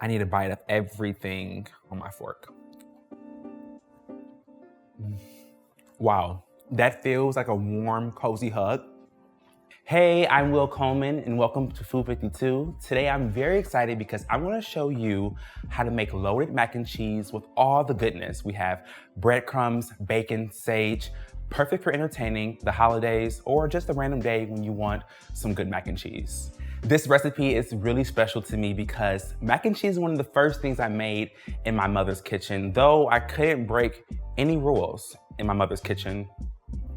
I need a bite of everything on my fork. Wow, that feels like a warm, cozy hug. Hey, I'm Will Coleman and welcome to Food 52. Today I'm very excited because I'm gonna show you how to make loaded mac and cheese with all the goodness. We have breadcrumbs, bacon, sage, perfect for entertaining the holidays or just a random day when you want some good mac and cheese. This recipe is really special to me because mac and cheese is one of the first things I made in my mother's kitchen, though I couldn't break any rules in my mother's kitchen,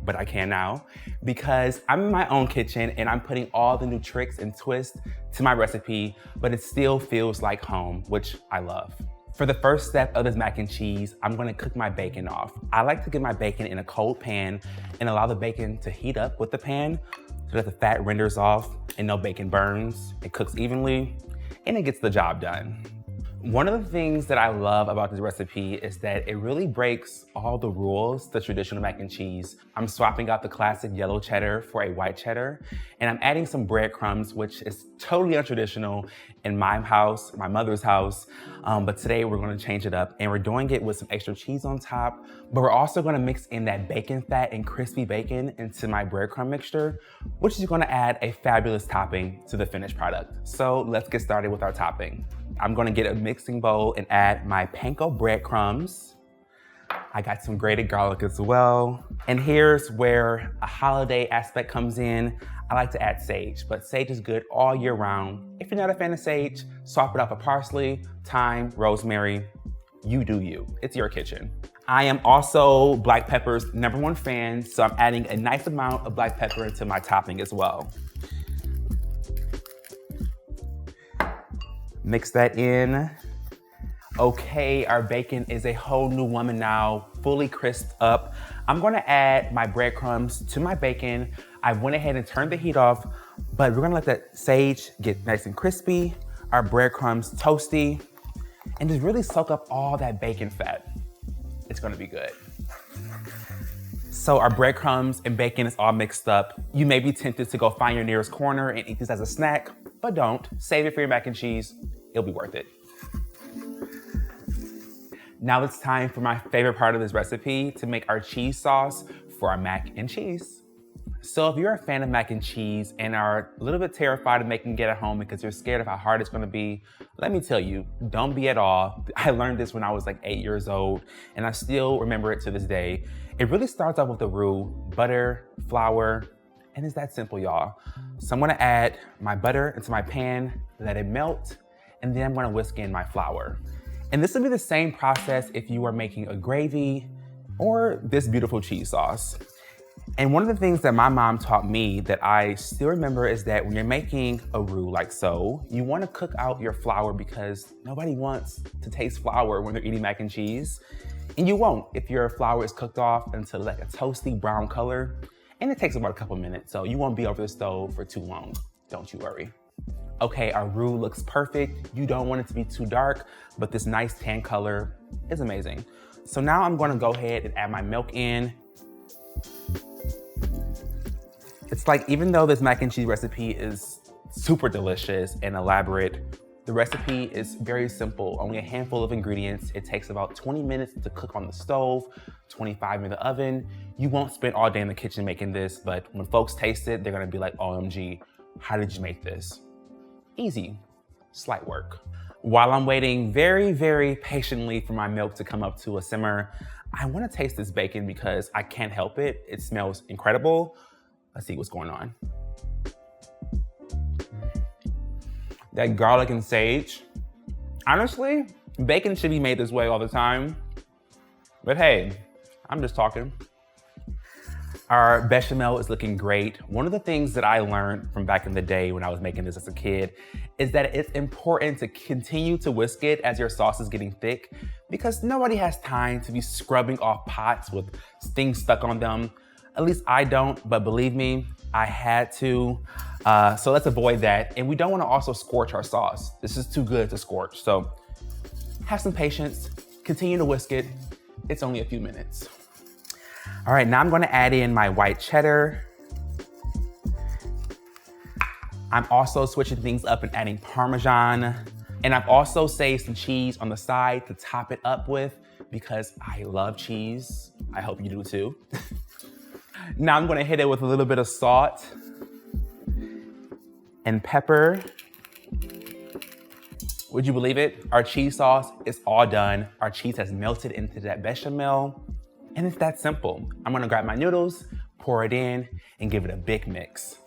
but I can now because I'm in my own kitchen and I'm putting all the new tricks and twists to my recipe, but it still feels like home, which I love. For the first step of this mac and cheese, I'm gonna cook my bacon off. I like to get my bacon in a cold pan and allow the bacon to heat up with the pan so that the fat renders off and no bacon burns. It cooks evenly and it gets the job done. One of the things that I love about this recipe is that it really breaks all the rules to traditional mac and cheese. I'm swapping out the classic yellow cheddar for a white cheddar, and I'm adding some breadcrumbs, which is totally untraditional in my house, my mother's house. But today we're gonna change it up, and we're doing it with some extra cheese on top, but we're also gonna mix in that bacon fat and crispy bacon into my breadcrumb mixture, which is gonna add a fabulous topping to the finished product. So let's get started with our topping. I'm gonna get a mixing bowl and add my panko breadcrumbs. I got some grated garlic as well. And here's where a holiday aspect comes in. I like to add sage, but sage is good all year round. If you're not a fan of sage, swap it out for parsley, thyme, rosemary. You do you, it's your kitchen. I am also black pepper's #1 fan, so I'm adding a nice amount of black pepper into my topping as well. Mix that in. Okay, our bacon is a whole new woman now, fully crisped up. I'm gonna add my breadcrumbs to my bacon. I went ahead and turned the heat off, but we're gonna let that sage get nice and crispy, our breadcrumbs toasty, and just really soak up all that bacon fat. It's gonna be good. So our breadcrumbs and bacon is all mixed up. You may be tempted to go find your nearest corner and eat this as a snack, but don't. Save it for your mac and cheese. It'll be worth it. Now it's time for my favorite part of this recipe, to make our cheese sauce for our mac and cheese. So if you're a fan of mac and cheese and are a little bit terrified of making it at home because you're scared of how hard it's gonna be, let me tell you, don't be at all. I learned this when I was like 8 years old and I still remember it to this day. It really starts off with the roux, butter, flour, and it's that simple, y'all. So I'm gonna add my butter into my pan, let it melt, and then I'm gonna whisk in my flour. And this will be the same process if you are making a gravy or this beautiful cheese sauce. And one of the things that my mom taught me that I still remember is that when you're making a roux like so, you wanna cook out your flour because nobody wants to taste flour when they're eating mac and cheese. And you won't if your flour is cooked off into like a toasty brown color. And it takes about a couple minutes, so you won't be over the stove for too long. Don't you worry. Okay, our roux looks perfect. You don't want it to be too dark, but this nice tan color is amazing. So now I'm gonna go ahead and add my milk in. It's like, even though this mac and cheese recipe is super delicious and elaborate, the recipe is very simple, only a handful of ingredients. It takes about 20 minutes to cook on the stove, 25 in the oven. You won't spend all day in the kitchen making this, but when folks taste it, they're gonna be like, OMG, how did you make this? Easy, slight work. While I'm waiting very, very patiently for my milk to come up to a simmer, I wanna taste this bacon because I can't help it. It smells incredible. Let's see what's going on. That garlic and sage. Honestly, bacon should be made this way all the time. But hey, I'm just talking. Our bechamel is looking great. One of the things that I learned from back in the day when I was making this as a kid is that it's important to continue to whisk it as your sauce is getting thick because nobody has time to be scrubbing off pots with things stuck on them. At least I don't, but believe me, I had to. So let's avoid that. And we don't wanna also scorch our sauce. This is too good to scorch. So have some patience, continue to whisk it. It's only a few minutes. All right, now I'm gonna add in my white cheddar. I'm also switching things up and adding Parmesan. And I've also saved some cheese on the side to top it up with because I love cheese. I hope you do too. Now I'm gonna hit it with a little bit of salt and pepper. Would you believe it? Our cheese sauce is all done. Our cheese has melted into that bechamel, and it's that simple. I'm gonna grab my noodles, pour it in, and give it a big mix.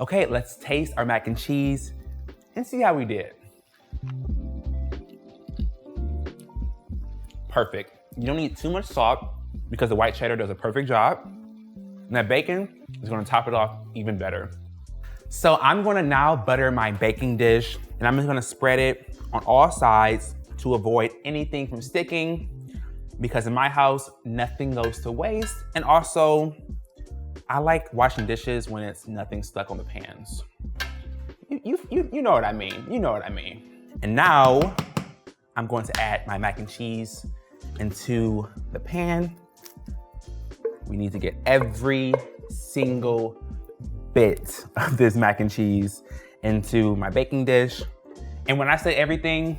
Okay, let's taste our mac and cheese and see how we did. Perfect. You don't need too much salt because the white cheddar does a perfect job. And that bacon is gonna top it off even better. So I'm gonna now butter my baking dish, and I'm just gonna spread it on all sides to avoid anything from sticking, because in my house, nothing goes to waste. And also, I like washing dishes when it's nothing stuck on the pans. You know what I mean, you know what I mean. And now, I'm going to add my mac and cheese into the pan. We need to get every single bit of this mac and cheese into my baking dish. And when I say everything,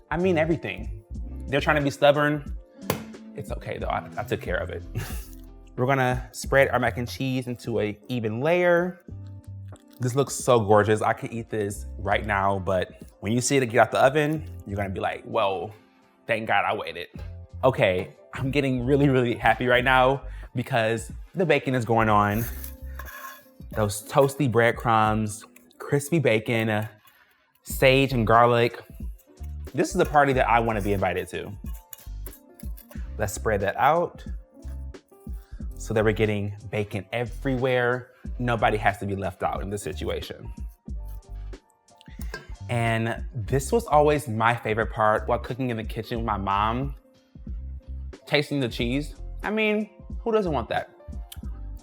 I mean everything. They're trying to be stubborn. It's okay though, I took care of it. We're gonna spread our mac and cheese into an even layer. This looks so gorgeous. I could eat this right now, but when you see it get out the oven, you're gonna be like, whoa, thank God I waited. Okay, I'm getting really, really happy right now because the bacon is going on. Those toasty breadcrumbs, crispy bacon, sage and garlic. This is a party that I wanna be invited to. Let's spread that out so that we're getting bacon everywhere. Nobody has to be left out in this situation. And this was always my favorite part while cooking in the kitchen with my mom. Tasting the cheese. I mean, who doesn't want that?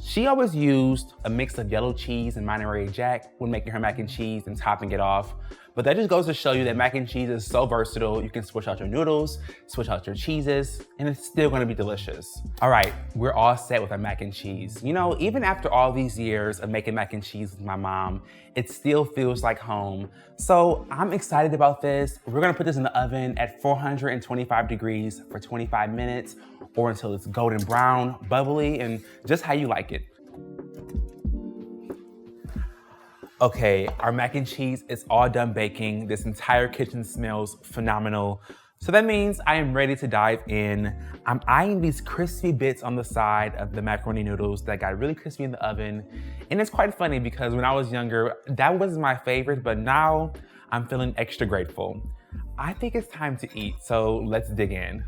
She always used a mix of yellow cheese and Monterey Jack when making her mac and cheese and topping it off. But that just goes to show you that mac and cheese is so versatile. You can switch out your noodles, switch out your cheeses, and it's still gonna be delicious. All right, we're all set with our mac and cheese. You know, even after all these years of making mac and cheese with my mom, it still feels like home. So I'm excited about this. We're gonna put this in the oven at 425 degrees for 25 minutes or until it's golden brown, bubbly, and just how you like it. Okay, our mac and cheese is all done baking. This entire kitchen smells phenomenal. So that means I am ready to dive in. I'm eyeing these crispy bits on the side of the macaroni noodles that got really crispy in the oven. And it's quite funny because when I was younger, that was my favorite, but now I'm feeling extra grateful. I think it's time to eat, so let's dig in.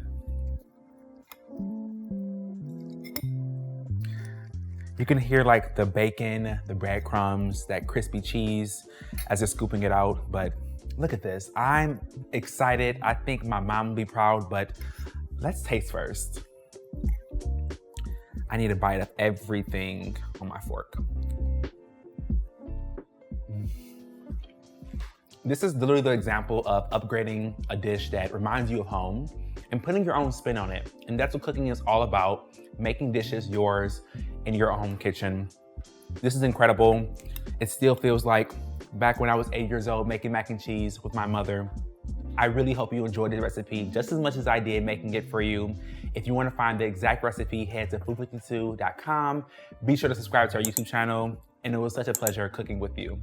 You can hear like the bacon, the breadcrumbs, that crispy cheese as they're scooping it out, but look at this. I'm excited. I think my mom will be proud, but let's taste first. I need a bite of everything on my fork. This is literally the example of upgrading a dish that reminds you of home and putting your own spin on it. And that's what cooking is all about, making dishes yours in your own kitchen. This is incredible. It still feels like back when I was 8 years old making mac and cheese with my mother. I really hope you enjoyed this recipe just as much as I did making it for you. If you want to find the exact recipe, head to food52.com. Be sure to subscribe to our YouTube channel, and it was such a pleasure cooking with you.